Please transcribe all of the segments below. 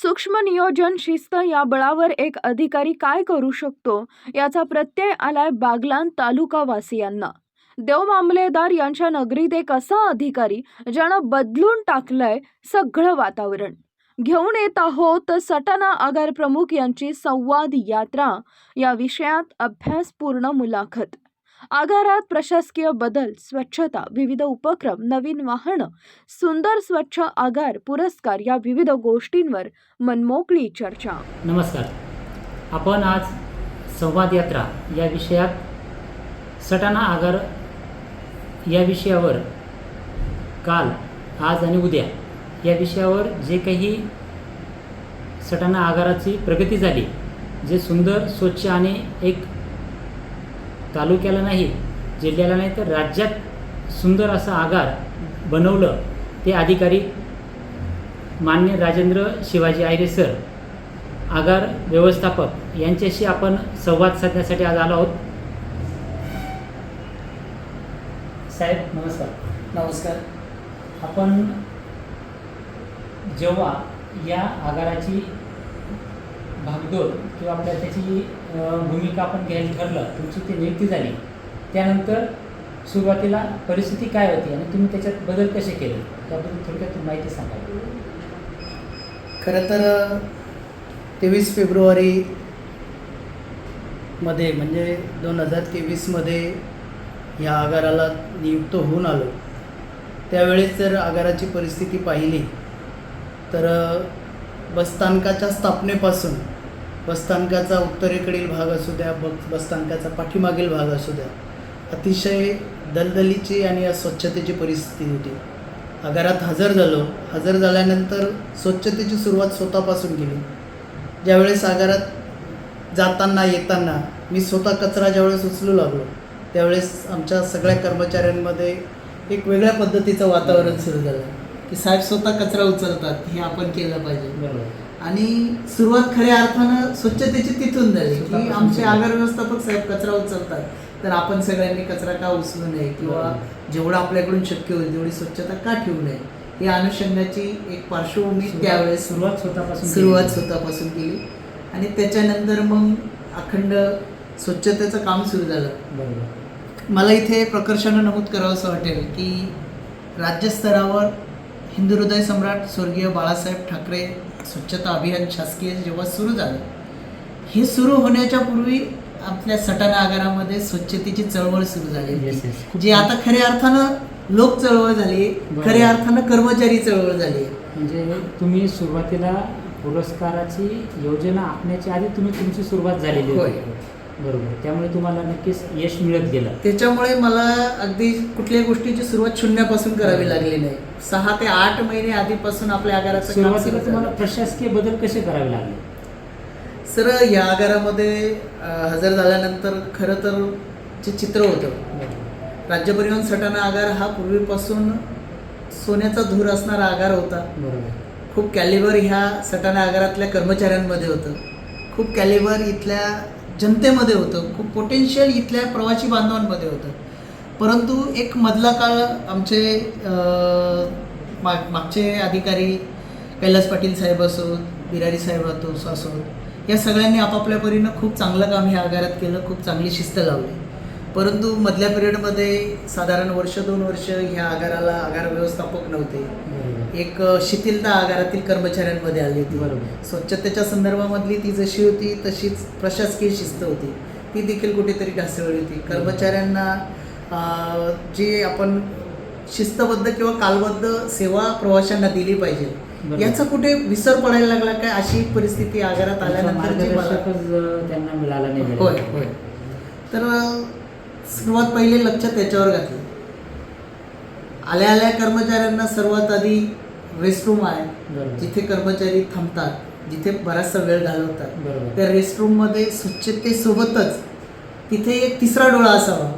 सूक्ष्म नियोजन शिस्त या बळावर एक अधिकारी काय करू शकतो याचा प्रत्यय आलाय बागलाण तालुकावासियांना। देव मामलेदार यांच्या नगरीत एक असा अधिकारी ज्यानं बदलून टाकलंय सगळं वातावरण। घेऊन येत आहोत सटाणा आगार प्रमुख यांची संवाद यात्रा या विषयात अभ्यासपूर्ण मुलाखत। आगारात प्रशासकीय बदल, स्वच्छता, विविध उपक्रम, नवीन वाहनं, सुंदर स्वच्छ आगार पुरस्कार या विविध गोष्टींवर मनमोकळी चर्चा। नमस्कार, आपण आज संवाद यात्रा या विषयात सटाणा आगार या विषयावर काल, आज आणि उद्या या विषयावर जे काही सटाणा आगाराची प्रगती झाली, जे सुंदर, स्वच्छ आणि एक तालुक्याला नाही, जिल्ह्याला नाही तर राज्यात सुंदर असं आगार बनवलं, ते अधिकारी मान्य राजेंद्र शिवाजी आयरे सर, आगार व्यवस्थापक यांच्याशी आपण संवाद साधण्यासाठी आज आलो आहोत। साहेब नमस्कार। नमस्कार। आपण जेव्हा या आगाराची भागदौड किंवा आपल्या त्याची भूमिका आपण घ्यायला ठरलं, तुमची ती नियुक्ती झाली, त्यानंतर सुरुवातीला परिस्थिती काय होती आणि तुम्ही त्याच्यात बदल कसे केले त्याबद्दल थोडक्यात माहिती सांगा। खरं तर 23 फेब्रुवारी मध्ये म्हणजे 2023 मध्ये या आगाराला नियुक्त होऊन आलो। त्यावेळेस जर आगाराची परिस्थिती पाहिली तर बसस्थानकाच्या स्थापनेपासून, बसस्थानकाचा उत्तरेकडील भाग असू द्या, बसस्थानकाचा पाठीमागील भाग असू द्या, अतिशय दलदलीची आणि अस्वच्छतेची परिस्थिती होती। आगारात हजर झाल्यानंतर स्वच्छतेची सुरुवात स्वतःपासून केली। ज्यावेळेस आगारात जाताना येताना मी स्वतः कचरा ज्यावेळेस उचलू लागलो, त्यावेळेस आमच्या सगळ्या कर्मचाऱ्यांमध्ये एक वेगळ्या पद्धतीचं वातावरण सुरू झालं की साहेब स्वतः कचरा उचलतात, हे आपण केलं पाहिजे। आणि सुरुवात खऱ्या अर्थानं स्वच्छतेची तिथून झाली की आमचे आगार व्यवस्थापक साहेब कचरा उचलतात, तर आपण सगळ्यांनी कचरा का उचलू नये किंवा जेवढं आपल्याकडून शक्य होईल तेवढी स्वच्छता का ठेवू नये, या अनुषंगाची एक पार्श्वभूमी त्यावेळेस सुरुवात स्वतःपासून केली। आणि त्याच्यानंतर मग अखंड स्वच्छतेचं काम सुरू झालं। मला इथे प्रकर्षानं नमूद करावं असं वाटेल की राज्यस्तरावर हिंदू हृदय सम्राट स्वर्गीय बाळासाहेब ठाकरे स्वच्छता अभियान शासकीय जेव्हा सुरू झालं, हे सुरू होण्याच्या पूर्वी आपल्या सटाणा आगारामध्ये स्वच्छतेची चळवळ सुरू झाली, जी आता खऱ्या अर्थानं लोक चळवळ झाली, खऱ्या अर्थानं कर्मचारी चळवळ झाली। म्हणजे तुम्ही सुरुवातीला पुरस्काराची योजना आखण्याच्या आधी तुमची सुरुवात झालेली होती, बरोबर? त्यामुळे तुम्हाला नक्कीच यश मिळत गेलं। त्याच्यामुळे मला अगदी कुठल्याही गोष्टीची सुरुवात शून्यापासून करावी लागली नाही। 6 ते 8 महिने आधीपासून आपल्या आगाराचं सुरुवातीला तुम्हाला प्रशासकीय बदल कसे करावे लागले? सर, या आगारामध्ये हजर झाल्यानंतर खरं तर जे चित्र होतं, राज्य परिवहन सटाणा आगार हा पूर्वीपासून सोन्याचा धूर असणारा आगार होता। खूप कॅलिबर ह्या सटाणा आगारातल्या कर्मचाऱ्यांमध्ये होतं, खूप कॅलिबर इथल्या जनतेमध्ये होतं, खूप पोटेन्शियल इथल्या प्रवासी बांधवांमध्ये होतं। परंतु एक मधला काळ आमचे मागचे अधिकारी कैलास पाटील साहेब असोत, बिरारी साहेब असोत, या सगळ्यांनी आपापल्या परीनं खूप चांगलं काम ह्या आगारात केलं, खूप चांगली शिस्त लावली। परंतु मधल्या पिरियडमध्ये साधारण 1-2 वर्ष ह्या आगाराला आगार व्यवस्थापक नव्हते, एक शिथिलता आगारातील कर्मचाऱ्यांमध्ये आली होती। स्वच्छतेच्या संदर्भामधली ती जशी होती तशीच प्रशासकीय शिस्त होती, ती देखील कुठेतरी ढासळली होती। कर्मचाऱ्यांना जे आपण शिस्तबद्ध किंवा कालबद्ध सेवा प्रवाशांना दिली पाहिजे, याचा कुठे विसर पडायला लागला काय, अशी परिस्थिती आगारात आल्यानंतर त्यांना मिळाला नाही। होय। तर सुरुवात पहिले लक्ष त्याच्यावर घातलं। आल्या कर्मचाऱ्यांना सर्वात आधी रेस्टरूम आहे, जिथे कर्मचारी थांबतात, जिथे बराचसा वेळ घालवतात, त्या रेस्टरूममध्ये स्वच्छतेसोबतच तिथे एक तिसरा डोळा असावा,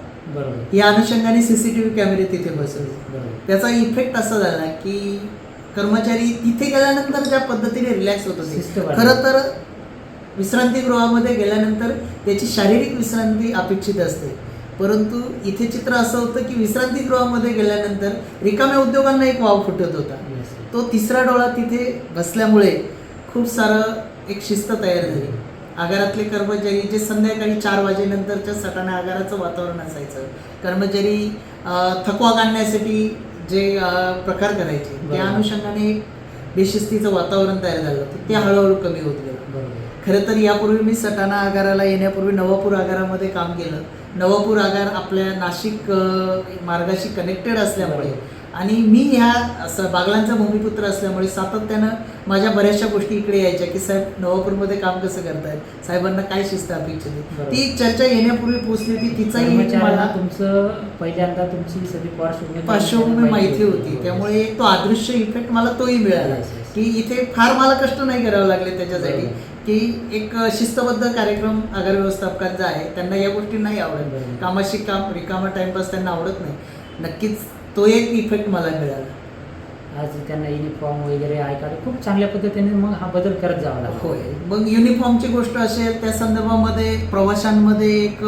या अनुषंगाने CCTV कॅमेरे तिथे बसवले। त्याचा इफेक्ट असा झाला की कर्मचारी तिथे गेल्यानंतर ज्या पद्धतीने रिलॅक्स होत होते, खरं तर विश्रांतीगृहामध्ये गेल्यानंतर त्याची शारीरिक विश्रांती अपेक्षित असते, परंतु इथे चित्र असं होतं की विश्रांतीगृहामध्ये गेल्यानंतर रिकाम्या उद्योगांना एक वाव फुटत होता। तो तिसरा डोळा तिथे बसल्यामुळे खूप सारं एक शिस्त तयार झाली. आगारातले कर्मचारी जे संध्याकाळी 4 वाजेनंतरच्या सटाणा आगाराचं वातावरण असायचं, कर्मचारी थकवा काढण्यासाठी जे प्रकार करायचे त्या बरोबर. अनुषंगाने एक बेशिस्तीचं वातावरण तयार झालं होतं. ते हळूहळू कमी होत गेलं. खरं तर यापूर्वी मी सटाणा आगाराला येण्यापूर्वी नवापूर आगारामध्ये काम केलं. नवापूर आगार आपल्या नाशिक मार्गाशी कनेक्टेड असल्यामुळे आणि मी ह्या असं बागलांचा भूमिपुत्र असल्यामुळे सातत्यानं माझ्या बऱ्याचशा गोष्टी इकडे यायच्या की साहेब नवापूरमध्ये काम कसं करतायत, साहेबांना काय शिस्त अपेक्षित आहे. बरोबर. ती एक चर्चा येण्यापूर्वी पोहोचली होती. तिचाही कर्मचाऱ्यांना मला तुमचं पहिल्यांदा तुमची सगळी पार्श्वभूमी माहिती होती. त्यामुळे तो अदृश्य इफेक्ट मला तोही मिळाला की इथे फार मला कष्ट नाही करावं लागले त्याच्यासाठी की एक शिस्तबद्ध कार्यक्रम आगार व्यवस्थापकांचा आहे. त्यांना या गोष्टी नाही आवडत. कामाशी काम, रिकामा टाइमपास त्यांना आवडत नाही. नक्कीच तो एक इफेक्ट मला मिळाला. आज त्यांना युनिफॉर्म वगैरे ऐकायला खूप चांगल्या पद्धतीने मग हा बदल करत जावा लागला. होय. मग युनिफॉर्मची गोष्ट असेल त्या संदर्भामध्ये प्रवाशांमध्ये एक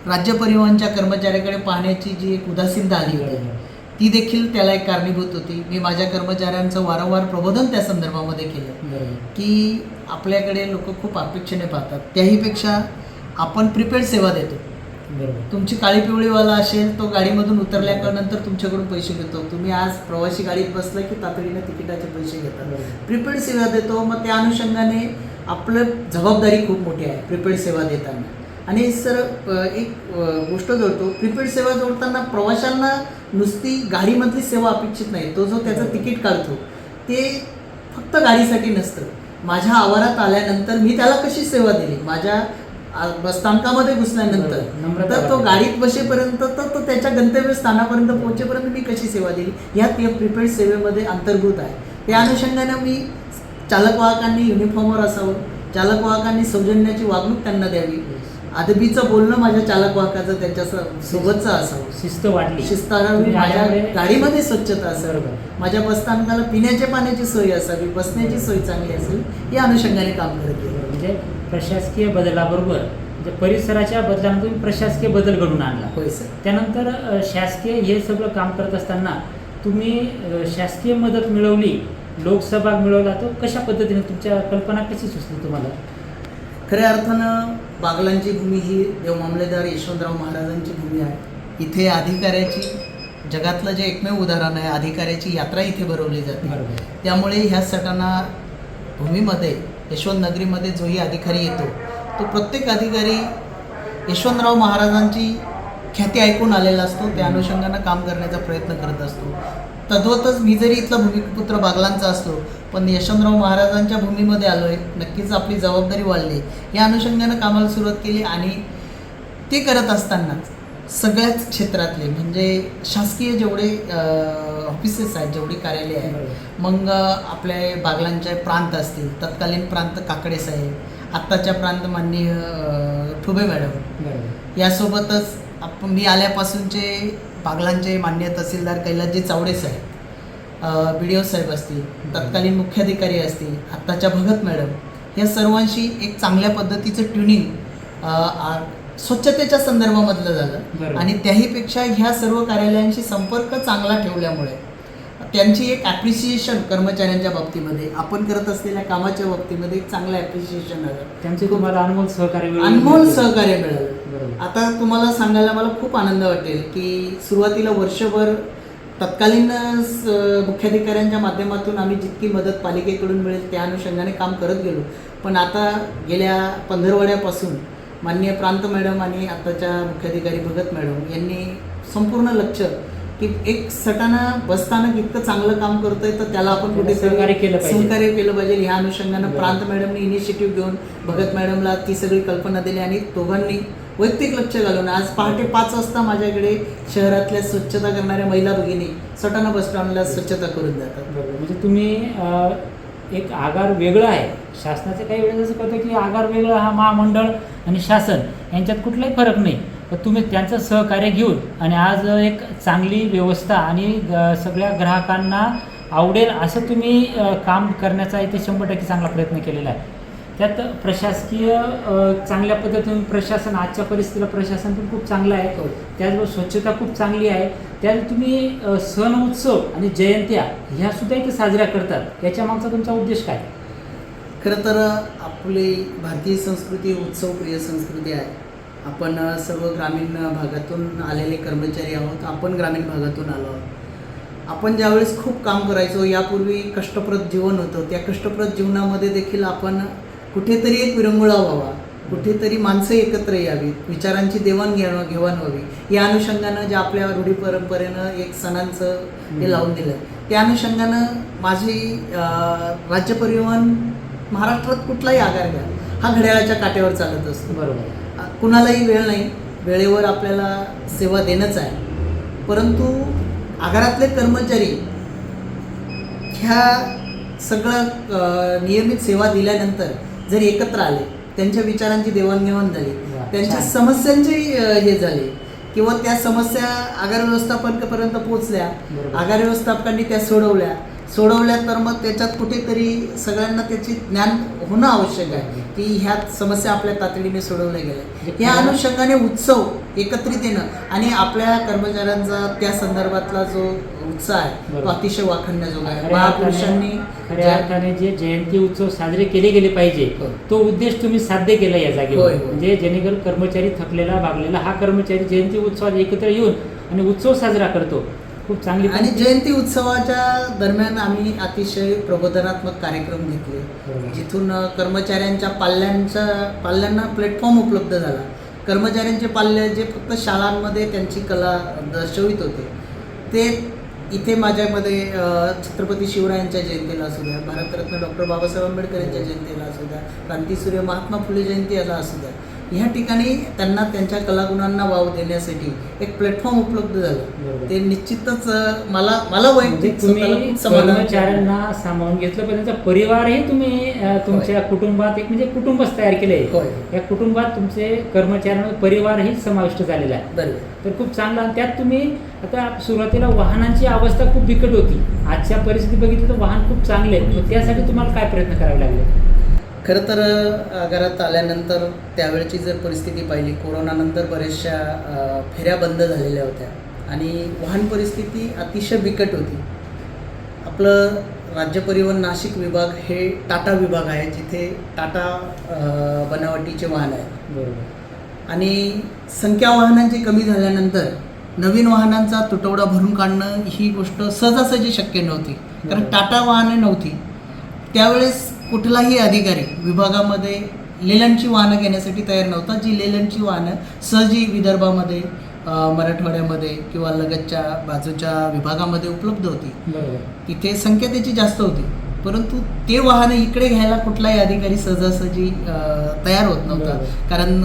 राज्य परिवहनच्या कर्मचाऱ्याकडे पाहण्याची जी एक उदासीनता आली होती ती देखील त्याला एक कारणीभूत होती. मी माझ्या कर्मचाऱ्यांचं वारंवार प्रबोधन त्या संदर्भामध्ये केलं की आपल्याकडे लोक खूप अपेक्षेने पाहतात. त्याहीपेक्षा आपण प्रिपेड सेवा देतो. तुमची काळी पिवळीवाला असेल तो गाडीमधून उतरल्यानंतर तुमच्याकडून पैसे घेतो. तुम्ही आज प्रवासी गाडीत बसलं की तातडीने तिकिटाचे पैसे घेतात. प्रिपेड सेवा देतो. मग त्या अनुषंगाने आपलं जबाबदारी खूप मोठी आहे प्रिपेड सेवा देताना. आणि सर एक गोष्ट जोडतो, प्रिपेड सेवा जोडताना प्रवाशांना नुसती गाडीमधली सेवा अपेक्षित नाही. तो जो त्याचं तिकीट काढतो ते फक्त गाडीसाठी नसतं. माझ्या आवारात आल्यानंतर मी त्याला कशी सेवा दिली, माझ्या बसस्थानकामध्ये घुसल्यानंतर तर तो गाडीत बसेपर्यंत तर तो त्याच्या गंतव्यस्थानापर्यंत पोहोचेपर्यंत मी कशी सेवा दिली ह्यात या प्रिपेड सेवेमध्ये अंतर्भूत आहे. त्या अनुषंगाने मी चालक वाहकांनी युनिफॉर्मवर असावं, चालक वाहकांनी सौजन्याची वागणूक त्यांना द्यावी, अदबीचं बोलणं माझ्या चालक वाहकाचं त्यांच्या सोबतचं असावं, शिस्त वाढली, शिस्त असावी, माझ्या गाडीमध्ये स्वच्छता असावी, माझ्या बसस्थानकाला पिण्याच्या पाण्याची सोय असावी, बसण्याची सोय चांगली असेल या अनुषंगाने काम करत गेलं. म्हणजे प्रशासकीय बदलाबरोबर म्हणजे परिसराच्या बदलांतून प्रशासकीय बदल घडून आणला. होय सर. त्यानंतर शासकीय हे सगळं काम करत असताना तुम्ही शासकीय मदत मिळवली, लोकसहभाग मिळवला, तो कशा पद्धतीने तुमच्या कल्पना कशी सुचली तुम्हाला? खऱ्या अर्थानं बागलांची भूमी ही देवमामलेदार यशवंतराव महाराजांची भूमी आहे. इथे अधिकाऱ्याची जगातलं जे एकमेव उदाहरण आहे, अधिकाऱ्याची यात्रा इथे भरवली जाते. त्यामुळे ह्या सटाणा भूमीमध्ये यशवंत नगरीमध्ये जोही अधिकारी येतो तो प्रत्येक अधिकारी यशवंतराव महाराजांची ख्याती ऐकून आलेला असतो. त्या अनुषंगानं काम करण्याचा प्रयत्न करत असतो. तद्वतच मी जरी इथला भूमिपुत्र बागलांचा असलो पण यशवंतराव महाराजांच्या भूमीमध्ये आलो आहे, नक्कीच आपली जबाबदारी वाढली. या अनुषंगानं कामाला सुरुवात केली आणि ते करत असतानाच सगळ्याच क्षेत्रातले म्हणजे शासकीय जेवढे ऑफिसेस आहेत, जेवढी कार्यालय आहेत, मग आपल्या बागलांचे प्रांत असतील, तत्कालीन प्रांत काकडे साहेब, आत्ताच्या प्रांत माननीय ठुबे मॅडम, यासोबतच मी आल्यापासूनचे बागलांचे माननीय तहसीलदार कैलासजी चावडे साहेब, BDO साहेब असतील, तत्कालीन मुख्याधिकारी असतील, आत्ताच्या भगत मॅडम, या सर्वांशी एक चांगल्या पद्धतीचं ट्युनिंग स्वच्छतेच्या संदर्भामधलं झालं. आणि त्याहीपेक्षा ह्या सर्व कार्यालयांशी संपर्क चांगला ठेवल्यामुळे त्यांची एक ॲप्रिसिएशन कर्मचाऱ्यांच्या बाबतीमध्ये, आपण करत असलेल्या कामाच्या बाबतीमध्ये एक चांगलं ॲप्रिसिएशन आलं. त्यांचे तुम्हाला अनमोल सहकार्य मिळालं. आता तुम्हाला सांगायला मला खूप आनंद वाटेल की सुरुवातीला वर्षभर तत्कालीन मुख्याधिकाऱ्यांच्या माध्यमातून आम्ही जितकी मदत पालिकेकडून मिळेल त्या अनुषंगाने काम करत गेलो. पण आता गेल्या पंधरवड्यापासून माननीय प्रांत मॅडम आणि आताच्या मुख्याधिकारी भगत मॅडम यांनी संपूर्ण लक्ष की एक सटाणा बसस्थानक इतकं चांगलं काम करतोय तर त्याला आपण कुठेतरी सहकार्य केलं पाहिजे. ह्या अनुषंगानं प्रांत मॅडमनी इनिशिएटिव्ह घेऊन भगत मॅडमला ती सगळी कल्पना दिली आणि दोघांनी वैयक्तिक लक्ष घालून आज पहाटे 5 वाजता माझ्याकडे शहरातल्या स्वच्छता करणाऱ्या महिला भगिनी सटाणा बसस्टँडला स्वच्छता करून जातात. म्हणजे तुम्ही एक आगार वेगळं आहे, शासनाचं काही वेळेस असं कळतं की आगार वेगळं, हा महामंडळ आणि शासन यांच्यात कुठलाही फरक नाही, तर तुम्ही त्यांचं सहकार्य घेऊन आणि आज एक चांगली व्यवस्था आणि सगळ्या ग्राहकांना आवडेल असं तुम्ही काम करण्याचा इथे 100% चांगला प्रयत्न केलेला आहे. त्यात प्रशासकीय चांगल्या पद्धतीने प्रशासन, आजच्या परिस्थितीला प्रशासन पण खूप चांगलं आहे, त्याचबरोबर स्वच्छता खूप चांगली आहे. त्यात तुम्ही सण उत्सव आणि जयंत्या ह्यासुद्धा इथे साजऱ्या करतात, याच्या मागचा तुमचा उद्देश काय? खरं तर आपली भारतीय संस्कृती उत्सवप्रिय संस्कृती आहे. आपण सर्व ग्रामीण भागातून आलेले कर्मचारी आहोत. आपण ग्रामीण भागातून आलो आहोत. आपण ज्यावेळेस खूप काम करायचो, यापूर्वी कष्टप्रद जीवन होतं, त्या कष्टप्रद जीवनामध्ये देखील आपण कुठेतरी एक विरंगुळा व्हावा, कुठेतरी माणसं एकत्र यावीत, विचारांची देवाणघेवाण व्हावी, या अनुषंगानं जे आपल्या रूढी परंपरेनं एक सणांचं हे लावून दिलं, त्या अनुषंगानं माझी राज्य परिवहन महाराष्ट्रात कुठलाही आगार घ्या, हा घड्याळाच्या काट्यावर चालत असतो. बरोबर. कुणालाही वेळ नाही, वेळेवर आपल्याला सेवा देणंच आहे. परंतु आगारातले कर्मचारी ह्या सगळं नियमित सेवा दिल्यानंतर जर एकत्र आले, त्यांच्या विचारांची देवाणघेवाण झाली, त्यांच्या छान. समस्यांचे हे झाले किंवा त्या समस्या आगार व्यवस्थापनापर्यंत पोहोचल्या, बरोबर. आगार व्यवस्थापकांनी त्या सोडवल्या तर मग त्याच्यात कुठेतरी सगळ्यांना त्याची ज्ञान होणं आवश्यक आहे की ह्या समस्या आपल्या तातडीने सोडवल्या गेल्या. या अनुषंगाने उत्सव एकत्रित येणं आणि आपल्या कर्मचाऱ्यांचा त्या संदर्भातला जो उत्साह आहे तो बरोबर. अतिशय वाखाणण्याजोगा आहे. खऱ्या महापुरुषांनी खऱ्या अर्थाने जे जयंती उत्सव साजरे केले गेले पाहिजे, हो. तो उद्देश तुम्ही साध्य केला या जागेवर. होय, होय. म्हणजे जेणेकरून कर्मचारी थकलेला भागलेला हा कर्मचारी जयंती उत्सवात एकत्र येऊन आणि उत्सव साजरा करतो. खूप चांगली आणि जयंती उत्सवाच्या दरम्यान आम्ही अतिशय प्रबोधनात्मक कार्यक्रम घेतले, बरोबर. जिथून कर्मचाऱ्यांच्या पाल्यांना प्लॅटफॉर्म उपलब्ध झाला. कर्मचाऱ्यांचे पाल्य जे फक्त शाळांमध्ये त्यांची कला दर्शवित होते, ते इथे माझ्यामध्ये छत्रपती शिवरायांच्या जयंतीला असू द्या, भारतरत्न डॉक्टर बाबासाहेब आंबेडकर यांच्या जयंतीला असू द्या, क्रांतीसूर्य महात्मा फुले जयंतीला असू द्या, ह्या ठिकाणी त्यांना त्यांच्या कलागुणांना वाव देण्यासाठी एक प्लॅटफॉर्म उपलब्ध झालं. बरोबर. ते निश्चितच मला म्हणजे वैयक्तिक तुम्ही स्वतःला खूप समाधान वाटलं. कर्मचाऱ्यांना सामावून घेतलं, पण त्यांचा परिवारही तुम्ही तुमच्या कुटुंबात एक म्हणजे कुटुंबच तयार केले. होय. या कुटुंबात तुमचे कर्मचाऱ्यांमध्ये परिवारही समाविष्ट झालेला आहे. बरोबर. तर खूप चांगला. आणि त्यात तुम्ही आता सुरुवातीला वाहनांची अवस्था खूप बिकट होती, आजच्या परिस्थिती बघितली तर वाहन खूप चांगले आहेत. मग त्यासाठी तुम्हाला काय प्रयत्न करावे लागले? खरं तर आगारात आल्यानंतर त्यावेळची जर परिस्थिती पाहिली, कोरोनानंतर बऱ्याचशा फेऱ्या बंद झालेल्या होत्या आणि वाहन परिस्थिती अतिशय बिकट होती. आपलं राज्य परिवहन नाशिक विभाग हे टाटा विभाग आहे, जिथे टाटा बनावटीचे वाहन आहेत. बरोबर. आणि संख्या वाहनांची कमी झाल्यानंतर नवीन वाहनांचा तुटवडा भरून काढणं ही गोष्ट सहजासहजी शक्य नव्हती, कारण टाटा वाहने नव्हती. त्यावेळेस कुठलाही अधिकारी विभागामध्ये लेलंडची वाहनं घेण्यासाठी तयार नव्हता, जी लेलंडची वाहनं सहजी विदर्भामध्ये, मराठवाड्यामध्ये किंवा लगतच्या बाजूच्या विभागामध्ये उपलब्ध होती. बरोबर. तिथे संख्या त्याची जास्त होती, परंतु ते वाहनं इकडे घ्यायला कुठलाही अधिकारी सहजासहजी तयार होत नव्हता. बरोबर. कारण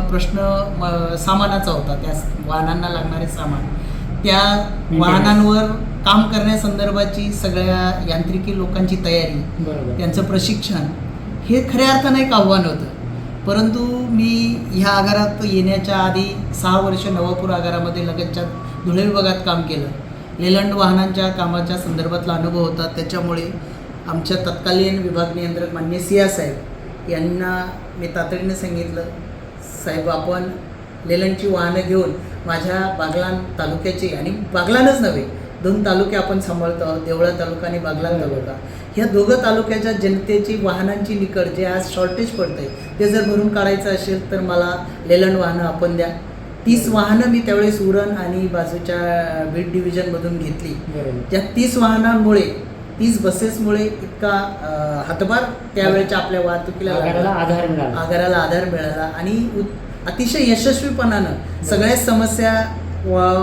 प्रश्न सामानाचा होता, त्या वाहनांना लागणारे सामान, त्या वाहनांवर काम करण्यासंदर्भाची सगळ्या यांत्रिकी लोकांची तयारी, बरोबर. त्यांचं प्रशिक्षण, हे खऱ्या अर्थानं एक आव्हान होतं. परंतु मी ह्या आगारात येण्याच्या आधी 6 वर्ष नवापूर आगारामध्ये लगतच्या धुळे विभागात काम केलं. लेलंड वाहनांच्या कामाच्या संदर्भातला अनुभव होता. त्याच्यामुळे आमच्या तत्कालीन विभाग नियंत्रक मान्य सिया साहेब यांना मी तातडीने सांगितलं, साहेब आपण लेलंडची वाहनं घेऊन माझ्या बागलाण तालुक्याची, आणि बागलाणच नव्हे 2 तालुके आपण सांभाळतो आहोत, देवळा तालुका आणि बागलाण तालुका, ह्या दोघं तालुक्याच्या जनतेची वाहनांची निकड जे आज शॉर्टेज पडतंय ते जर भरून काढायचं असेल तर मला लेलंड वाहनं आपण द्या. 30 वाहनं मी त्यावेळेस उरण आणि बाजूच्या बीड डिव्हिजनमधून घेतली. बरोबर. त्या 30 वाहनांमुळे, 30 बसेसमुळे इतका हातभार त्यावेळेच्या आपल्या वाहतुकीला आगाराला लागला, आधार मिळाला. आगाराला आधार मिळाला आणि अतिशय यशस्वीपणानं सगळ्या समस्या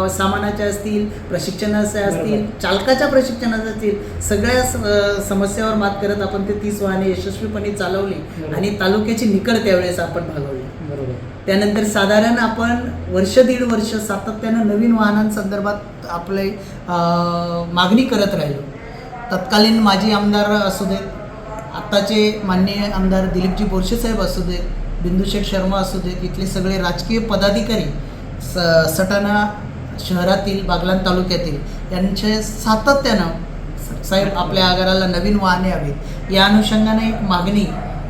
सामानाच्या असतील, प्रशिक्षणाच्या असतील, चालकाच्या प्रशिक्षणाच्या असतील, सगळ्या समस्यावर मात करत आपण ते 30 वाहने यशस्वीपणे चालवली आणि तालुक्याची निकड त्यावेळेस आपण भागवली. बरोबर. त्यानंतर साधारण आपण 1-1.5 वर्ष सातत्यानं नवीन वाहनांसंदर्भात आपले मागणी करत राहिलो. तत्कालीन माजी आमदार असू देत, आत्ताचे माननीय आमदार दिलीपजी बोरसे साहेब असू देत, बिंदुशेठ शर्मा असू देत, इथले सगळे राजकीय पदाधिकारी सटाणा शहरातील, बागलाण तालुक्यातील, यांचे सातत्यानं साहेब आपल्या आगाराला नवीन वाहने हवीत, या अनुषंगाने एक मागणी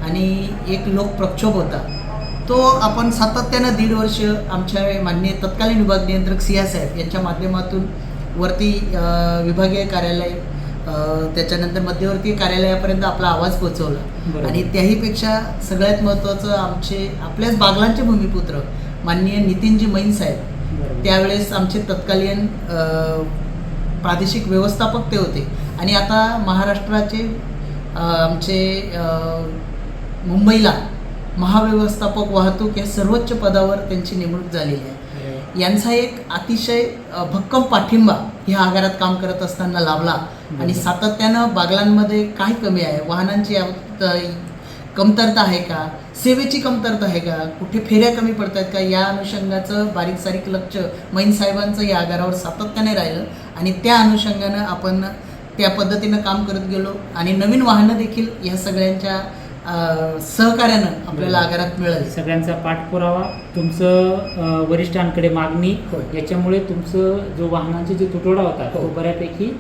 आणि एक लोकप्रक्षोभ होता. तो आपण सातत्यानं 1.5 वर्ष आमच्या माननीय तत्कालीन विभाग नियंत्रक सिया साहेब यांच्या माध्यमातून वरती विभागीय कार्यालय त्याच्यानंतर मध्यवर्ती कार्यालयापर्यंत आपला आवाज पोहोचवला. बरोबर. आणि त्याहीपेक्षा सगळ्यात महत्त्वाचं आपल्याच बागलांचे भूमिपुत्र माननीय नितीनजी मैन साहेब बरोबर. त्यावेळेस आमचे तत्कालीन प्रादेशिक व्यवस्थापक ते होते आणि आता महाराष्ट्राचे आमचे मुंबईला महाव्यवस्थापक वाहतूक या सर्वोच्च पदावर त्यांची नेमणूक झालेली आहे. यांचा एक अतिशय भक्कम पाठिंबा ह्या आगारात काम करत असताना लाभला आणि सातत्यानं बागलांमध्ये काय कमी आहे, वाहनांची कमतरता आहे का, सेवेची कमतरता आहे का, कुठे फेऱ्या कमी पडत आहेत का, या अनुषंगाचं बारीक सारीक लक्ष मैन साहेबांचं या आगारावर सातत्याने राहिलं आणि त्या अनुषंगानं आपण त्या पद्धतीनं काम करत गेलो आणि नवीन वाहनं देखील ह्या सगळ्यांच्या सहकार्यानं आपल्याला आगारात मिळाली. सगळ्यांचा पाठपुरावा, तुमचं वरिष्ठांकडे मागणी, होय. याच्यामुळे तुमचं जो वाहनांचा जो तुटवडा होता तो बऱ्यापैकी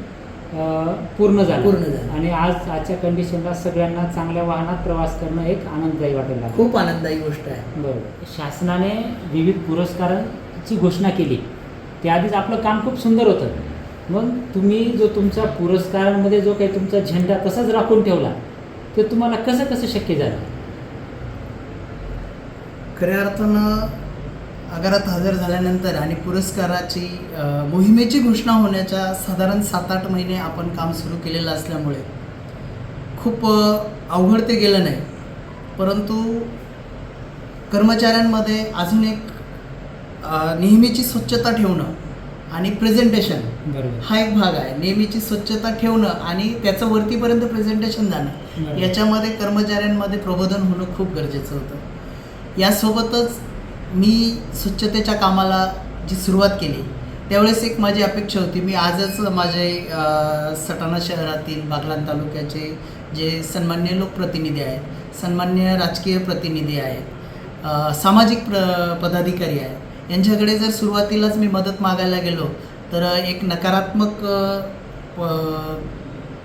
पूर्ण झाला आणि आजच्या कंडिशनला सगळ्यांना चांगल्या वाहनात प्रवास करणं एक आनंददायी वाटायला लागलं. खूप आनंददायी गोष्ट आहे. बरोबर. शासनाने विविध पुरस्कारांची घोषणा केली, त्याआधीच आपलं काम खूप सुंदर होतं. मग तुम्ही जो तुमचा पुरस्कारांमध्ये जो काही तुमचा झेंडा तसाच राखून ठेवला, ते तुम्हाला कसं शक्य झालं? खऱ्या अर्थानं आगारात हजर झाल्यानंतर आणि पुरस्काराची मोहिमेची घोषणा होण्याच्या साधारण 7-8 महिने आपण काम सुरू केलेलं असल्यामुळे खूप अवघड ते गेलं नाही. परंतु कर्मचाऱ्यांमध्ये अजून एक नेहमीची स्वच्छता ठेवणं आणि प्रेझेंटेशन बरोबर. हा एक भाग आहे. नेहमीची स्वच्छता ठेवणं आणि त्याचं वरतीपर्यंत प्रेझेंटेशन जाणं, बरोबर. याच्यामध्ये कर्मचाऱ्यांमध्ये प्रबोधन होणं खूप गरजेचं होतं. यासोबतच मी स्वच्छतेच्या कामाला जी सुरुवात केली त्यावेळेस एक माझी अपेक्षा होती, मी आजच माझे सटाणा शहरातील बागलाण तालुक्याचे जे सन्मान्य लोकप्रतिनिधी आहेत, सन्मान्य राजकीय प्रतिनिधी आहेत, सामाजिक पदाधिकारी आहेत, यांच्याकडे जर सुरुवातीलाच मी मदत मागायला गेलो तर एक नकारात्मक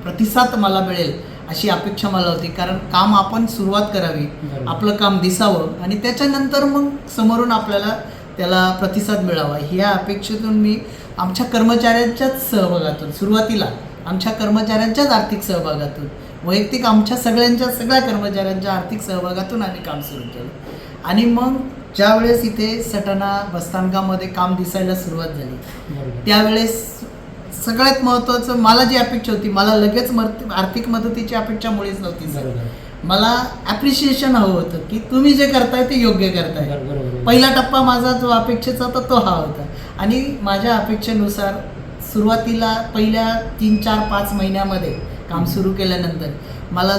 प्रतिसाद मला मिळेल अशी अपेक्षा मला होती. कारण काम आपण सुरुवात करावी, बरोबर. आपलं काम दिसावं आणि त्याच्यानंतर मग समोरून आपल्याला त्याला प्रतिसाद मिळावा, ह्या अपेक्षेतून मी आमच्या कर्मचाऱ्यांच्याच सहभागातून सुरुवातीला आमच्या कर्मचाऱ्यांच्याच आर्थिक सहभागातून वैयक्तिक आमच्या सगळ्या कर्मचाऱ्यांच्या आर्थिक सहभागातून आम्ही काम सुरू केलं आणि मग ज्यावेळेस इथे सटाणा बसस्थानकामध्ये काम दिसायला सुरुवात झाली बरोबर. त्यावेळेस सगळ्यात महत्त्वाचं मला जी अपेक्षा होती, मला लगेच आर्थिक मदतीची अपेक्षा मुळीच नव्हती सर. बरोबर. मला ॲप्रिशिएशन हवं होतं की तुम्ही जे करताय ते योग्य करताय. बरोबर. पहिला टप्पा माझा जो अपेक्षेचा होता तो हा होता आणि माझ्या अपेक्षेनुसार सुरुवातीला पहिल्या 3-4-5 महिन्यामध्ये काम सुरू केल्यानंतर मला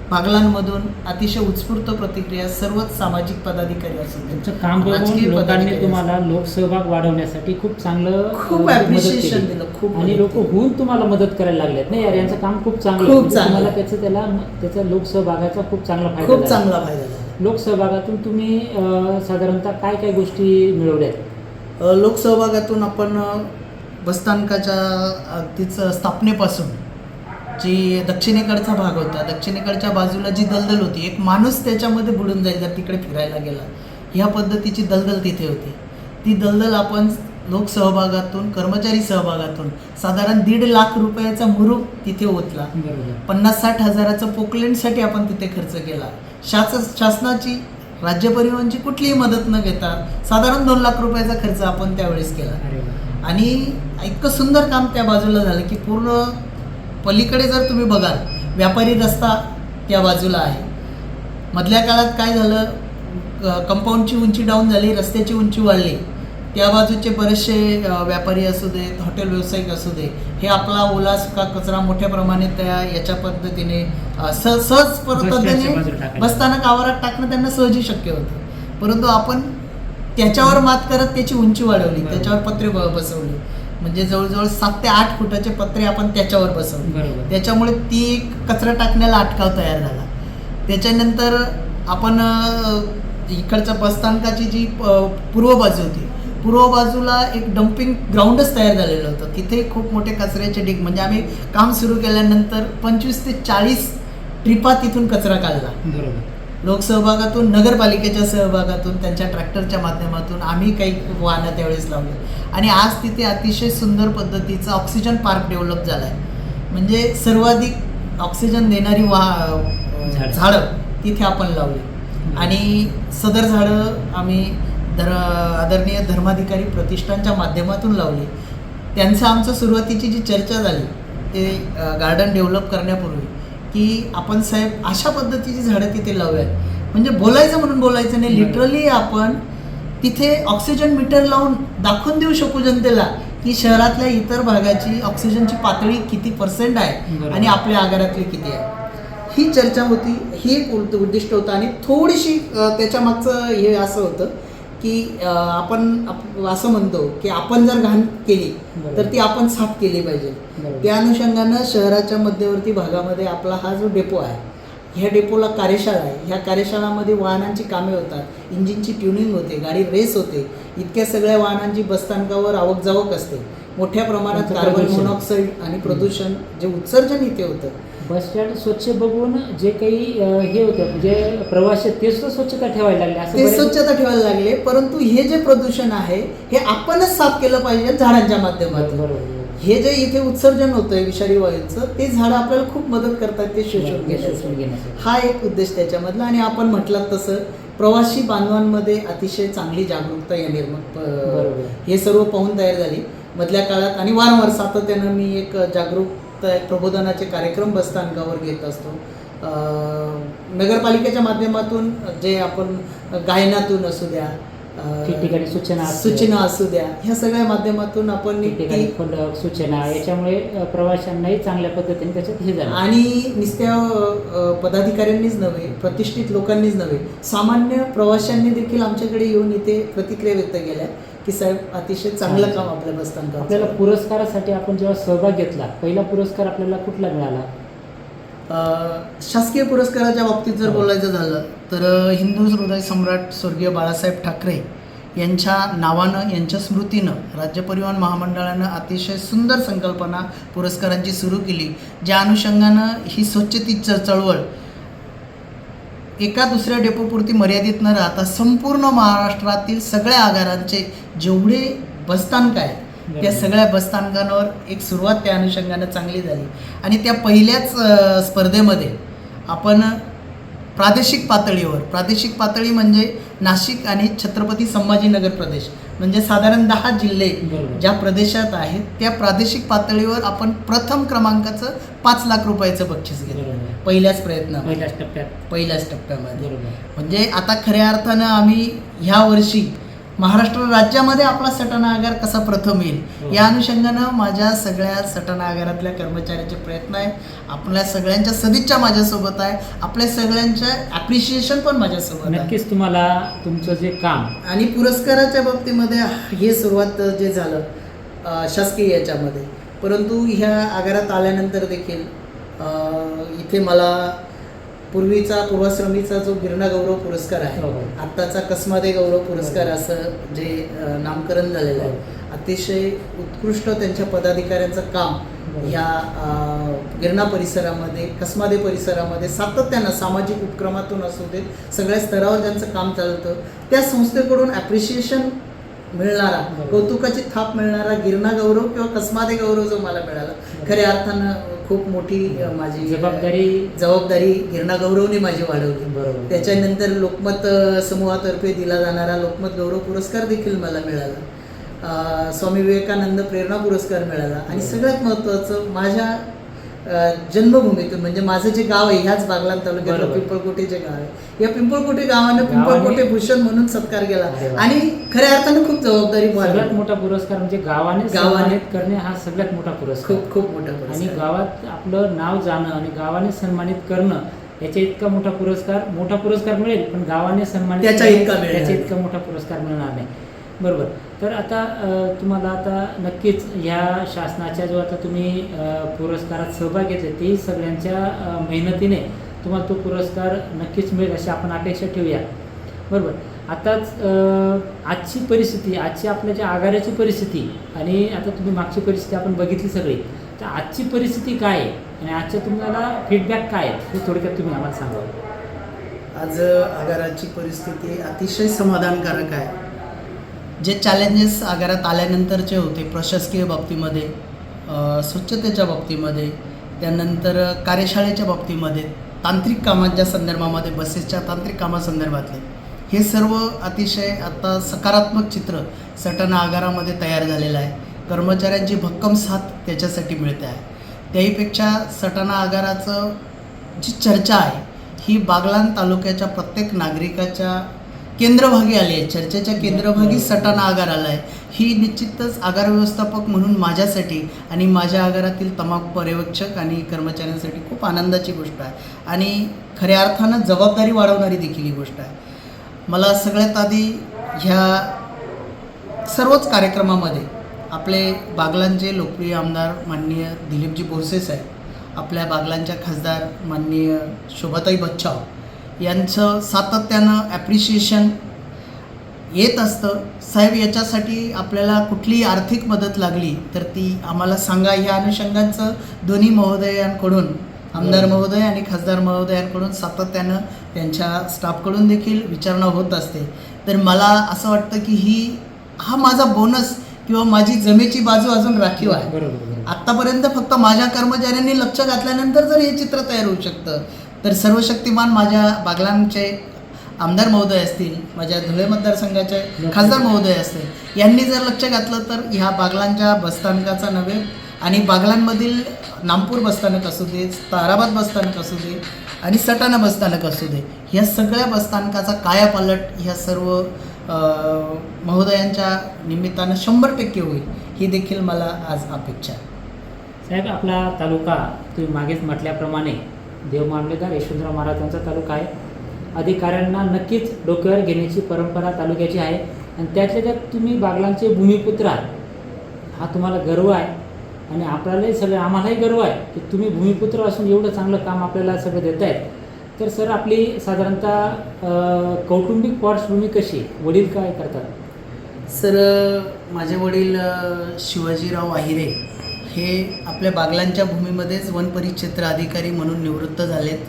बागलांमधून अतिशय उत्स्फूर्त प्रतिक्रिया सर्वच सामाजिक पदाधिकारी असतील, तुमचं काम बघून लोकांनी तुम्हाला लोकसहभाग वाढवण्यासाठी खूप चांगलं खूप मदत ॲप्रिशिएशन केली. दिलं. खूप आणि मदत लोक केली. होऊन तुम्हाला मदत करायला लागलेत. नाही यार, यांचं काम खूप चांगलं आहे. खूप म्हणजे चांगलं. तुम्हाला त्याचा लोकसहभागाचा खूप चांगला फायदा खूप झाला. चांगला फायदा झाला. लोकसहभागातून तुम्ही साधारणतः काय गोष्टी मिळवल्यात? लोकसहभागातून आपण बसस्थानकाच्या अगदीच स्थापनेपासून जी दक्षिणेकडचा भाग होता, दक्षिणेकडच्या बाजूला जी दलदल होती, एक माणूस त्याच्यामध्ये बुडून जाईल जर तिकडे फिरायला गेला, ह्या पद्धतीची दलदल तिथे होती. ती दलदल आपण लोकसहभागातून, कर्मचारी सहभागातून साधारण 1.5 लाख रुपयाचा मुरूम तिथे ओतला. बरोबर. 50-60 हजाराचं पोकलेंडसाठी आपण तिथे खर्च केला. शासनाची राज्य परिवहनची कुठलीही मदत न घेता साधारण 2 लाख रुपयाचा खर्च आपण त्यावेळेस केला. अरे वा. आणि इतकं सुंदर काम त्या बाजूला झालं की पूर्ण पलीकडे जर तुम्ही बघाल व्यापारी रस्ता त्या बाजूला आहे. मधल्या काळात काय झालं, कंपाऊंडची उंची डाऊन झाली, रस्त्याची उंची वाढली. त्या बाजूचे बरेचसे व्यापारी असू देत, हॉटेल व्यावसायिक असू दे, हे आपला ओला सुका कचरा मोठ्या प्रमाणात याच्या पद्धतीने सहज पद्धतीने बसस्थानक आवारात टाकणं त्यांना सहजी शक्य होतं. परंतु आपण त्याच्यावर मात करत त्याची उंची वाढवली, त्याच्यावर पत्रे बसवली. म्हणजे जवळजवळ 7 ते 8 फुटाचे पत्रे आपण त्याच्यावर बसवले. त्याच्यामुळे ती कचरा टाकण्याला अटकाव तयार झाला. त्याच्यानंतर आपण इकडच्या बसस्थानकाची जी पूर्व बाजू होती, पूर्व बाजूला एक डम्पिंग ग्राउंडच तयार झालेलं होतं. तिथे खूप मोठे कचऱ्याचे ढीग, म्हणजे आम्ही काम सुरू केल्यानंतर 25 ते 40 ट्रिपा तिथून कचरा काढला. बरोबर. लोकसहभागातून, नगरपालिकेच्या सहभागातून, त्यांच्या ट्रॅक्टरच्या माध्यमातून आम्ही काही वाहनं त्यावेळेस लावले आणि आज तिथे अतिशय सुंदर पद्धतीचा ऑक्सिजन पार्क डेव्हलप झाला आहे. म्हणजे सर्वाधिक ऑक्सिजन देणारी झाडं तिथे आपण लावली आणि सदर झाडं आम्ही आदरणीय धर्माधिकारी प्रतिष्ठानच्या माध्यमातून लावली. त्यांचं आमचं सुरुवातीची जी चर्चा झाली ते गार्डन डेव्हलप करण्यापूर्वी की आपण साहेब अशा पद्धतीची झाडं तिथे लावूयात. म्हणजे बोलायचं म्हणून बोलायचं नाही, लिटरली आपण तिथे ऑक्सिजन मीटर लावून दाखवून देऊ शकू जनतेला की शहरातल्या इतर भागाची ऑक्सिजनची पातळी किती % आहे आणि आपल्या आगारातली किती आहे. ही चर्चा होती, ही एक उद्दिष्ट होतं. आणि थोडीशी त्याच्या मागचं हे असं होतं की आपण असं म्हणतो की आपण जर घाण केली तर ती आपण साफ केली पाहिजे. त्या अनुषंगानं शहराच्या मध्यवर्ती भागामध्ये आपला हा जो डेपो आहे, ह्या डेपोला कार्यशाळा आहे. ह्या कार्यशाळामध्ये वाहनांची कामे होतात, इंजिनची ट्युनिंग होते, गाडी रेस होते. इतक्या सगळ्या वाहनांची बसस्थानकावर आवक जावक असते. मोठ्या प्रमाणात कार्बन मोनॉक्साईड आणि प्रदूषण जे उत्सर्जन इथे होतं. बस स्टँड स्वच्छ बघून जे काही हे होतं म्हणजे प्रवासी ते सुद्धा स्वच्छता ठेवायला लागले, असं ते स्वच्छता ठेवायला लागले. परंतु हे जे प्रदूषण आहे हे आपणच साफ केलं पाहिजे झाडांच्या माध्यमातून. बरोबर. हे जे इथे उत्सर्जन होतंय विषारी वायूचं, ते झाडं आपल्याला खूप मदत करतात ते शोषून घेण्यासाठी. हा एक उद्देश त्याच्यामधला. आणि आपण म्हटलं तसं प्रवासी बांधवांमध्ये अतिशय चांगली जागरूकता या निर्माण हे सर्व पाहून तयार झाली मधल्या काळात. आणि वारंवार सातत्यानं मी एक जागरूकता प्रबोधनाचे कार्यक्रम बसस्थानकावर घेत असतो. नगरपालिकेच्या माध्यमातून जे आपण गायनातून असू द्या, ठिकठिकाणी सूचना असू द्या, ह्या सगळ्या माध्यमातून आपण फलक सूचना याच्यामुळे प्रवाशांनाही चांगल्या पद्धतीने त्याच्यात हे झालं. आणि नुसत्या पदाधिकाऱ्यांनीच नव्हे, प्रतिष्ठित लोकांनीच नव्हे, सामान्य प्रवाशांनी देखील आमच्याकडे येऊन इथे प्रतिक्रिया व्यक्त केल्या की साहेब अतिशय चांगलं काम आपल्या बसस्थानकात. आपल्याला पुरस्कारासाठी आपण जेव्हा सहभाग घेतला, पहिला पुरस्कार आपल्याला कुठला मिळाला? शासकीय पुरस्काराच्या बाबतीत जर बोलायचं झालं तर हिंदू हृदय सम्राट स्वर्गीय बाळासाहेब ठाकरे यांच्या नावानं, यांच्या स्मृतीनं राज्य परिवहन महामंडळानं अतिशय सुंदर संकल्पना पुरस्कारांची सुरू केली. ज्या अनुषंगानं ही स्वच्छतेची चळवळ एका दुसऱ्या डेपोपुरती मर्यादित न राहता संपूर्ण महाराष्ट्रातील सगळ्या आगारांचे जेवढे बसस्थानक आहेत त्या सगळ्या बसस्थानकांवर एक सुरुवात त्या अनुषंगानं चांगली झाली. आणि त्या पहिल्याच स्पर्धेमध्ये आपण प्रादेशिक पातळी म्हणजे नाशिक आणि छत्रपती संभाजीनगर प्रदेश म्हणजे साधारण 10 जिल्हे ज्या प्रदेशात आहेत त्या प्रादेशिक पातळीवर आपण प्रथम क्रमांकाचं 5 लाख रुपयाचं बक्षीस घेतलं पहिल्याच पहिल्याच टप्प्यामध्ये. म्हणजे आता खऱ्या अर्थानं आम्ही ह्या वर्षी महाराष्ट्र राज्यामध्ये आपला सटाणा आगार कसा प्रथम येईल या अनुषंगानं माझ्या सगळ्या सटाणा आगारातल्या कर्मचाऱ्यांचे प्रयत्न आहेत. आपल्या सगळ्यांच्या सदिच्छा माझ्यासोबत आहे, आपल्या सगळ्यांच्या ॲप्रिशिएशन पण माझ्यासोबत आहे. नक्कीच तुम्हाला तुमचं जे काम आणि पुरस्काराच्या बाबतीमध्ये हे सुरुवात जे झालं शासकीय याच्यामध्ये, परंतु ह्या आगारात आल्यानंतर देखील इथे मला पूर्वीचा पूर्वाश्रमीचा जो गिरणा गौरव पुरस्कार आहे, आत्ताचा कसमादे गौरव पुरस्कार असं जे नामकरण झालेलं आहे, अतिशय उत्कृष्ट त्यांच्या पदाधिकाऱ्यांचं काम ह्या गिरणा परिसरामध्ये, कसमादे परिसरामध्ये सातत्यानं सामाजिक उपक्रमातून असू दे, सगळ्या स्तरावर ज्यांचं काम चालतं त्या संस्थेकडून ॲप्रिशिएशन मिळणारा, कौतुकाची थाप मिळणारा गिरणा गौरव किंवा कसमादे गौरव जो मला मिळाला, खऱ्या अर्थानं खूप मोठी माझी जबाबदारी गिरणा गौरवने माझी वाढवली. त्याच्यानंतर लोकमत समूहातर्फे दिला जाणारा लोकमत गौरव पुरस्कार देखील मला मिळाला. स्वामी विवेकानंद प्रेरणा पुरस्कार मिळाला. आणि सगळ्यात महत्त्वाचं माझ्या जन्मभूमीतून म्हणजे माझं जे गाव आहे ह्याच बागलाण तालुक्यात पिंपळकोटे जे गाव आहे, या पिंपळकोटे गावानं पिंपळकोटे भूषण म्हणून सत्कार केला. आणि खऱ्या अर्थानं खूप जबाबदारी. सगळ्यात मोठा पुरस्कार म्हणजे गावाने करणे हा सगळ्यात मोठा पुरस्कार, खूप मोठा पुरस्कार. आणि गावात आपलं नाव जाणं आणि गावाने सन्मानित करणं याच्या इतका मोठा पुरस्कार मिळेल, पण गावाने सन्मानित त्याच्या इतका मोठा पुरस्कार मिळणार नाही. बरोबर. तर आता तुम्हाला आता नक्कीच ह्या शासनाच्या जो आता तुम्ही पुरस्कारात सहभाग घेतले ते सगळ्यांच्या मेहनतीने तुम्हाला तो पुरस्कार नक्कीच मिळेल अशी आपण अपेक्षा ठेवूया. बरोबर. आताच आजची परिस्थिती, आजची आपल्या ज्या आगाराची परिस्थिती आणि आता तुम्ही मागची परिस्थिती आपण बघितली सगळी, तर आजची परिस्थिती काय आहे आणि आजच्या तुम्हाला फीडबॅक काय आहे हे थोडक्यात तुम्ही आम्हाला सांगा. आज आगाराची परिस्थिती अतिशय समाधानकारक आहे. जे चॅलेंजेस आगारात आल्यानंतरचे होते प्रशासकीय बाबतीमध्ये, स्वच्छतेच्या बाबतीमध्ये त्यानंतर कार्यशाळेच्या बाबतीमध्ये तांत्रिक कामांच्या संदर्भामध्ये बसेसच्या तांत्रिक कामासंदर्भातले हे सर्व अतिशय आता सकारात्मक चित्र सटाणा आगारामध्ये तयार झालेलं आहे. कर्मचाऱ्यांची भक्कम साथ त्याच्यासाठी मिळते आहे. त्याहीपेक्षा सटाणा आगाराचं जी चर्चा आहे ही बागलाण तालुक्याच्या प्रत्येक नागरिकाच्या केंद्रभागी आली आहे. चर्चेच्या केंद्रभागी सटाणा आगार आला आहे. ही निश्चितच आगार व्यवस्थापक म्हणून माझ्यासाठी आणि माझ्या आगारातील तमाम पर्यवेक्षक आणि कर्मचाऱ्यांसाठी खूप आनंदाची गोष्ट आहे आणि खऱ्या अर्थानं जबाबदारी वाढवणारी देखील ही गोष्ट आहे. मला सगळ्यात आधी ह्या सर्वच कार्यक्रमामध्ये आपले बागलाणचे लोकप्रिय आमदार माननीय दिलीपजी बोरसे साहेब, आपल्या बागलाणच्या खासदार माननीय शोभाताई बच्छाव यांचं सातत्यानं ॲप्रिशिएशन येत असतं. साहेब, याच्यासाठी आपल्याला कुठलीही आर्थिक मदत लागली तर ती आम्हाला सांगा. ह्या अनुषंगाचं दोन्ही महोदयांकडून, आमदार महोदय आणि खासदार महोदयांकडून सातत्यानं त्यांच्या स्टाफकडून देखील विचारणा होत असते. तर मला असं वाटतं की हा माझा बोनस किंवा माझी जमेची बाजू अजून राखीव आहे. बरोबर. आत्तापर्यंत फक्त माझ्या कर्मचाऱ्यांनी लक्ष घातल्यानंतर जर हे चित्र तयार होऊ शकतं तर सर्वशक्तिमान माझ्या बागलाणचे आमदार महोदय असतील, माझ्या धुळे मतदारसंघाचे खासदार महोदय असतील, यांनी जर लक्ष घातलं तर ह्या बागलाणच्या बसस्थानकाचा नव्हे आणि बागलाणमधील नामपूर बसस्थानक असू दे, ताराबाद बसस्थानक असू दे आणि सटाणा बसस्थानक असू दे, ह्या सगळ्या बसस्थानकाचा कायापालट ह्या सर्व महोदयांच्या निमित्तानं 100% होईल ही देखील मला आज अपेक्षा आहे. साहेब, आपला तालुका तुम्ही मागेच म्हटल्याप्रमाणे देव मामलेदार यशवंतराव महाराजांचा तालुका आहे. अधिकाऱ्यांना नक्कीच डोक्यावर घेण्याची परंपरा तालुक्याची आहे आणि त्यातल्या त्यात तुम्ही बागलाणचे भूमिपुत्र आहात. हा तुम्हाला गर्व आहे आणि आपल्यालाही आम्हालाही गर्व आहे की तुम्ही भूमिपुत्र असून एवढं चांगलं काम आपल्याला सगळं देत आहेत. तर सर, आपली साधारणतः कौटुंबिक पार्श्वभूमी कशी आहे? वडील काय करतात? सर, माझे वडील शिवाजीराव आहिरे हे आपल्या बागलाणच्या भूमीमध्येच वन परिक्षेत्र अधिकारी म्हणून निवृत्त झालेत.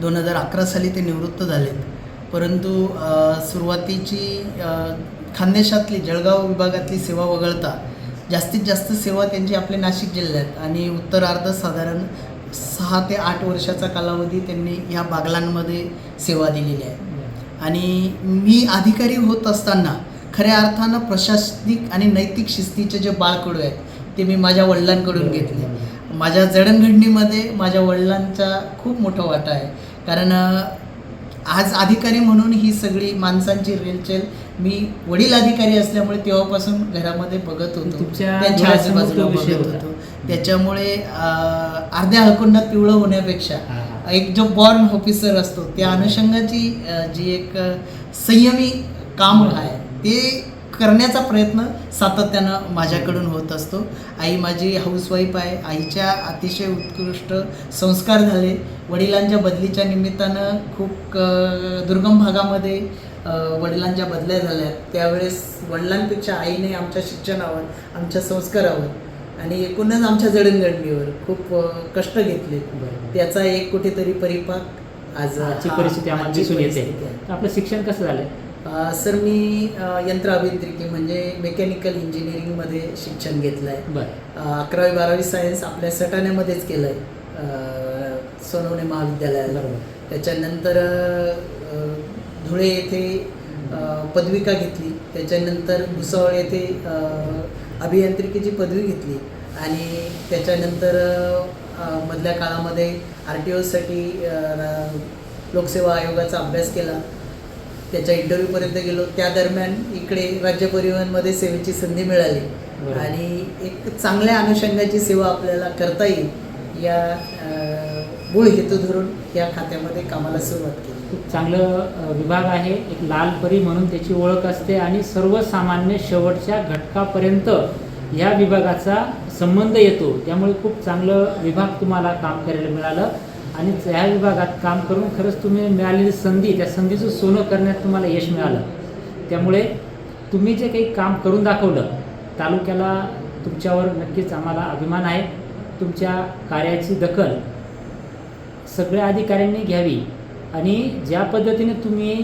2011 साली ते निवृत्त झालेत. परंतु सुरुवातीची खानदेशातली जळगाव विभागातली सेवा वगळता जास्तीत जास्त सेवा त्यांची आपल्या नाशिक जिल्ह्यात आणि उत्तरार्ध साधारण 6 ते 8 वर्षाचा कालावधी त्यांनी ह्या बागलाणमध्ये सेवा दिलेली आहे. आणि मी अधिकारी होत असताना खऱ्या अर्थानं प्रशासनिक आणि नैतिक शिस्तीचे जे बाळकडू आहेत ते मी माझ्या वडिलांकडून घेतले. माझ्या जडणघडणीमध्ये माझ्या वडिलांचा खूप मोठा वाटा आहे. कारण आज अधिकारी म्हणून ही सगळी माणसांची रेलचेल मी वडील अधिकारी असल्यामुळे तेव्हापासून घरामध्ये बघत होतो, त्यांच्या आजूबाजूला बघत होतो. त्याच्यामुळे अर्ध्या हळकुंडात पिवळं होण्यापेक्षा एक जो बॉर्न ऑफिसर असतो त्या अनुषंगाची जी एक संयमी काम आहे ते करण्याचा प्रयत्न सातत्यानं माझ्याकडून होत असतो. आई माझी हाऊसवाईफ आहे. आईच्या अतिशय उत्कृष्ट संस्कार झाले. वडिलांच्या बदलीच्या निमित्तानं खूप दुर्गम भागामध्ये वडिलांच्या बदल्या झाल्या. त्यावेळेस वडिलांपेक्षा आईने आमच्या शिक्षणावर, आमच्या संस्कारावर आणि एकूणच आमच्या जडणघडणीवर खूप कष्ट घेतले. त्याचा एक कुठेतरी परिपाक आजची परिस्थिती आम्हाला दिसून येते. आपलं शिक्षण कसं झालं? सर, मी यंत्र अभियांत्रिकी म्हणजे मेकॅनिकल इंजिनिअरिंगमध्ये शिक्षण घेतलं आहे. 11वी 12वी सायन्स आपल्या सटाण्यामध्येच केलं आहे, सोनवणे महाविद्यालयाला. त्याच्यानंतर धुळे येथे पदविका घेतली. त्याच्यानंतर भुसावळ येथे अभियांत्रिकीची पदवी घेतली आणि त्याच्यानंतर मधल्या काळामध्ये RTOसाठी लोकसेवा आयोगाचा अभ्यास केला. त्याच्या इंटरव्ह्यूपर्यंत गेलो. त्या दरम्यान इकडे राज्य परिवहनमध्ये सेवेची संधी मिळाली आणि एक चांगल्या अनुषंगाची सेवा आपल्याला करता येईल या मूळ हेतू धरून या खात्यामध्ये कामाला सुरुवात केली. खूप चांगलं विभाग आहे. एक लालपरी म्हणून त्याची ओळख असते आणि सर्वसामान्य शेवटच्या घटकापर्यंत या विभागाचा संबंध येतो. त्यामुळे खूप चांगलं विभाग तुम्हाला काम करायला मिळालं आणि या विभागात काम करून खरंच तुम्ही मिळालेली संधी, त्या संधीचं सोनं करण्यात तुम्हाला यश मिळालं. त्यामुळे तुम्ही जे काही काम करून दाखवलं तालुक्याला, तुमच्यावर नक्कीच आम्हाला अभिमान आहे. तुमच्या कार्याची दखल सगळ्या अधिकाऱ्यांनी घ्यावी आणि ज्या पद्धतीने तुम्ही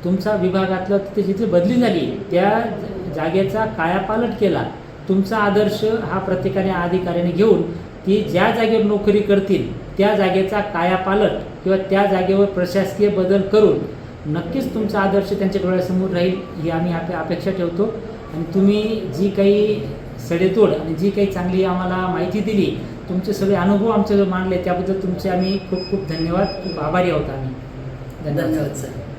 तुमचा विभागातलं तिथे जिथे बदली झाली त्या जागेचा कायापालट केला, तुमचा आदर्श हा प्रत्येकाने अधिकाऱ्याने घेऊन की ज्या जागेवर नोकरी करतील त्या जागेचा कायापालट किंवा त्या जागेवर प्रशासकीय बदल करून नक्कीच तुमचा आदर्श त्यांच्या डोळ्यासमोर राहील ही आम्ही अपेक्षा ठेवतो. आणि तुम्ही जी काही सडेतोड आणि जी काही चांगली आम्हाला माहिती दिली, तुमचे सगळे अनुभव आमच्याजवळ मांडले, त्याबद्दल तुमचे आम्ही खूप खूप धन्यवाद, खूप आभारी आहोत आम्ही. धन्यवाद सर.